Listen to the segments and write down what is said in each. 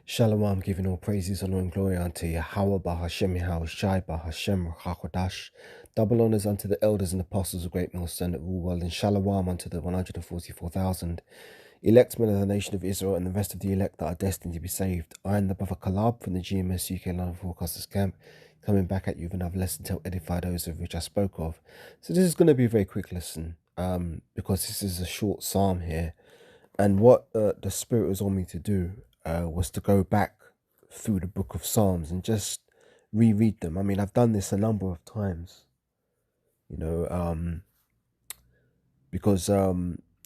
Shalom, giving all praises, honor, and glory unto Yahweh, Bahashem, Yahweh Shai, Bahashem, Hakodash. Double honors unto the elders and apostles of Great Millstone that rule well, and Shalom unto the 144,000 elect men of the nation of Israel and the rest of the elect that are destined to be saved. I am the brother Kalab from the GMS UK London Forecasters Camp, coming back at you with another lesson to edify those of which I spoke of. So this is going to be a very quick lesson, because this is a short psalm here. And what the Spirit was on me to do was to go back through the book of Psalms and just reread them. I mean, I've done this a number of times, because,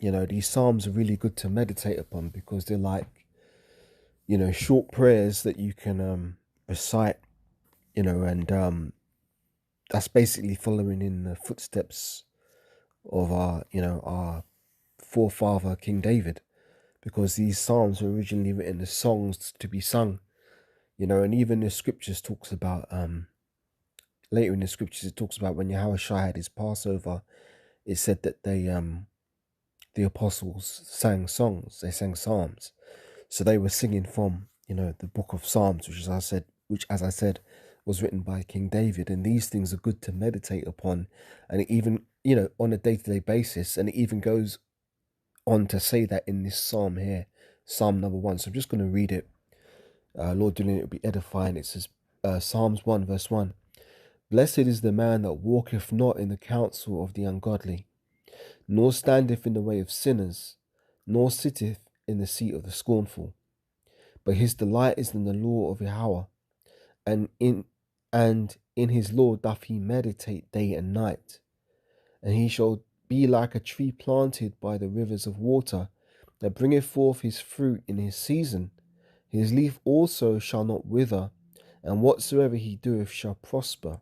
these Psalms are really good to meditate upon because they're like, short prayers that you can recite, and that's basically following in the footsteps of our forefather, King David. Because these psalms were originally written as songs to be sung, and even the scriptures talks about, later in the scriptures, it talks about when Yahweh Shai had his Passover, it said that the apostles sang songs, they sang psalms. So they were singing from, the book of Psalms, which as I said, was written by King David. And these things are good to meditate upon, and it even, on a day-to-day basis, and it even goes on to say that in this psalm here, Psalm number 1. So I'm just going to read it. Lord willing, it will be edifying. It says, Psalms 1 verse 1. Blessed is the man that walketh not in the counsel of the ungodly, nor standeth in the way of sinners, nor sitteth in the seat of the scornful. But his delight is in the law of Yahweh, and in his law doth he meditate day and night. And he shall be like a tree planted by the rivers of water, that bringeth forth his fruit in his season. His leaf also shall not wither, and whatsoever he doeth shall prosper.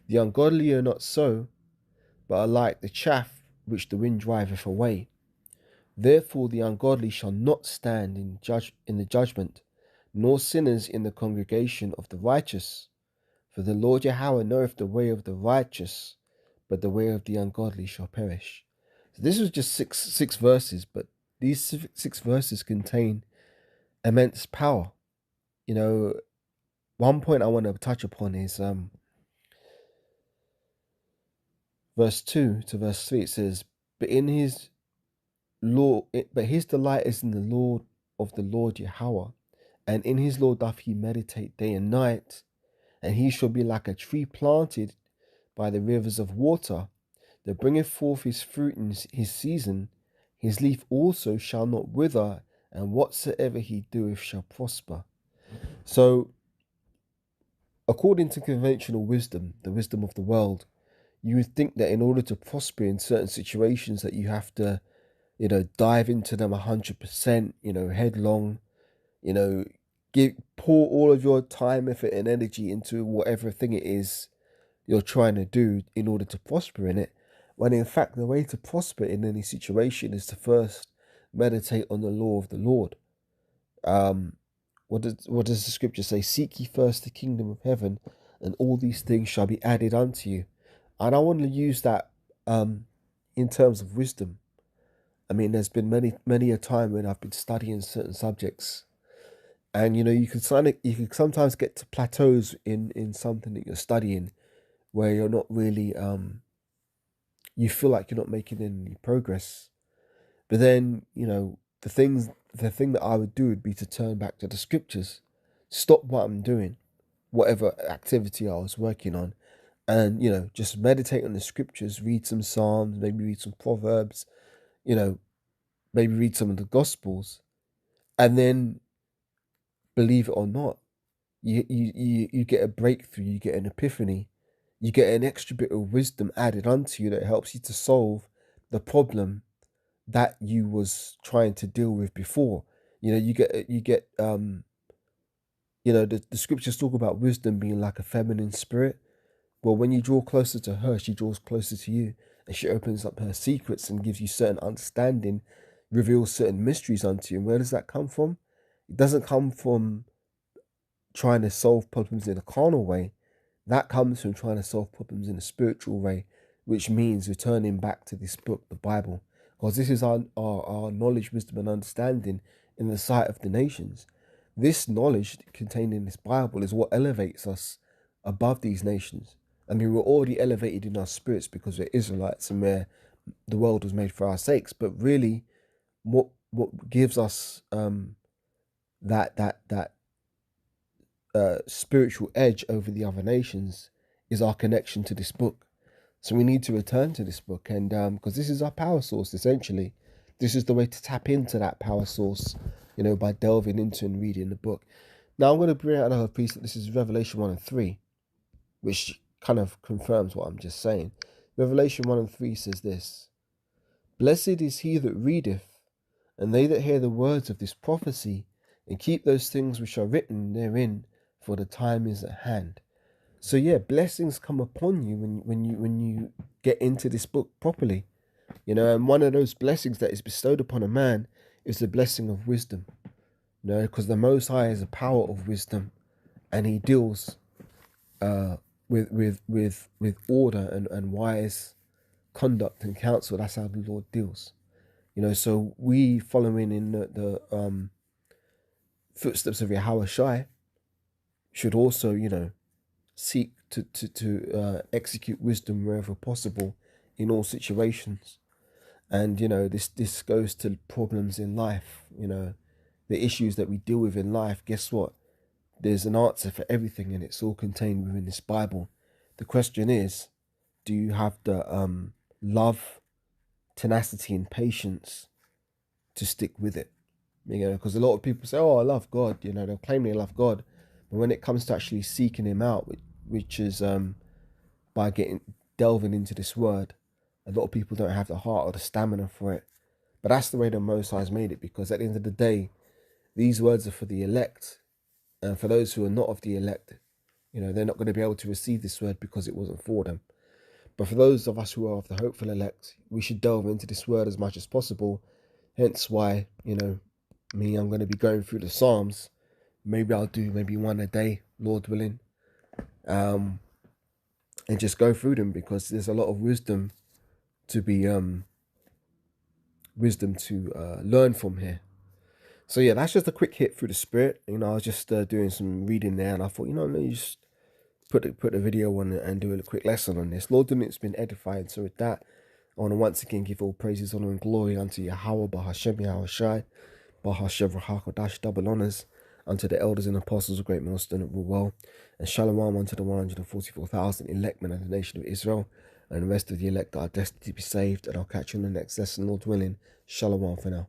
The ungodly are not so, but are like the chaff which the wind driveth away. Therefore the ungodly shall not stand in the judgment, nor sinners in the congregation of the righteous. For the Lord Yahweh knoweth the way of the righteous, but the way of the ungodly shall perish. So this was just six verses, but these six verses contain immense power. One point I want to touch upon is verse 2 to verse 3. It says, but his delight is in the law of the Lord Yahweh, and in his law doth he meditate day and night. And he shall be like a tree planted by the rivers of water, that bringeth forth his fruit in his season. His leaf also shall not wither, and whatsoever he doeth shall prosper. So, according to conventional wisdom, the wisdom of the world, you would think that in order to prosper in certain situations that you have to, dive into them 100%, headlong, pour all of your time, effort, and energy into whatever thing it is you're trying to do in order to prosper in it. When in fact, the way to prosper in any situation is to first meditate on the law of the Lord. What does the scripture say? Seek ye first the kingdom of heaven, and all these things shall be added unto you. And I want to use that in terms of wisdom. I mean, there's been many a time when I've been studying certain subjects, and you can sometimes get to plateaus in something that you're studying, where you're not really you feel like you're not making any progress. But then, the thing that I would do would be to turn back to the scriptures, stop what I'm doing, whatever activity I was working on, and just meditate on the scriptures, read some Psalms, maybe read some Proverbs, maybe read some of the Gospels, and then, believe it or not, you get a breakthrough, you get an epiphany, you get an extra bit of wisdom added onto you that helps you to solve the problem that you was trying to deal with before. The scriptures talk about wisdom being like a feminine spirit. Well, when you draw closer to her, she draws closer to you, and she opens up her secrets and gives you certain understanding, reveals certain mysteries unto you. And where does that come from? It doesn't come from trying to solve problems in a carnal way. That comes from trying to solve problems in a spiritual way, which means returning back to this book, the Bible, because this is our knowledge, wisdom, and understanding in the sight of the nations. this knowledge contained in this Bible is what elevates us above these nations. I mean, we're already elevated in our spirits because we're Israelites and the world was made for our sakes. But really, what gives us that spiritual edge over the other nations is our connection to this book. So we need to return to this book, and because this is our power source, essentially. This is the way to tap into that power source, by delving into and reading the book. Now I'm going to bring out another piece that this is Revelation 1 and 3, which kind of confirms what I'm just saying. Revelation 1 and 3 says this: Blessed is he that readeth, and they that hear the words of this prophecy, and keep those things which are written therein, for the time is at hand. So yeah, blessings come upon you when you get into this book properly, and one of those blessings that is bestowed upon a man is the blessing of wisdom, because the Most High is a power of wisdom, and He deals with order and wise conduct and counsel. That's how the Lord deals, So we following in the footsteps of Yahweh Shai should also, seek to execute wisdom wherever possible in all situations. And this goes to problems in life, the issues that we deal with in life. Guess what? There's an answer for everything, and it's all contained within this Bible. The question is, do you have the love, tenacity, and patience to stick with it? Because a lot of people say, "Oh, I love God." They'll claim they love God, but when it comes to actually seeking Him out, which is by delving into this Word, a lot of people don't have the heart or the stamina for it. But that's the way the Most High has made it, because at the end of the day, these words are for the elect, and for those who are not of the elect, they're not going to be able to receive this word because it wasn't for them. But for those of us who are of the hopeful elect, we should delve into this word as much as possible. Hence why, I'm going to be going through the Psalms. Maybe I'll do one a day, Lord willing, and just go through them, because there's a lot of wisdom to be learn from here. So yeah, that's just a quick hit through the spirit. I was just doing some reading there, and I thought, let me just put the video on and do a quick lesson on this. Lord, it's been edifying. So with that, I want to once again give all praises, honor, and glory unto Yahweh, Bahashem, Yahweh Shai, Bahashem, Rahakadash, double honors unto the elders and apostles of Great Millstone of well, and Shalom unto the 144,000 elect men of the nation of Israel, and the rest of the elect that are destined to be saved. And I'll catch you on the next lesson, Lord willing. Shalom for now.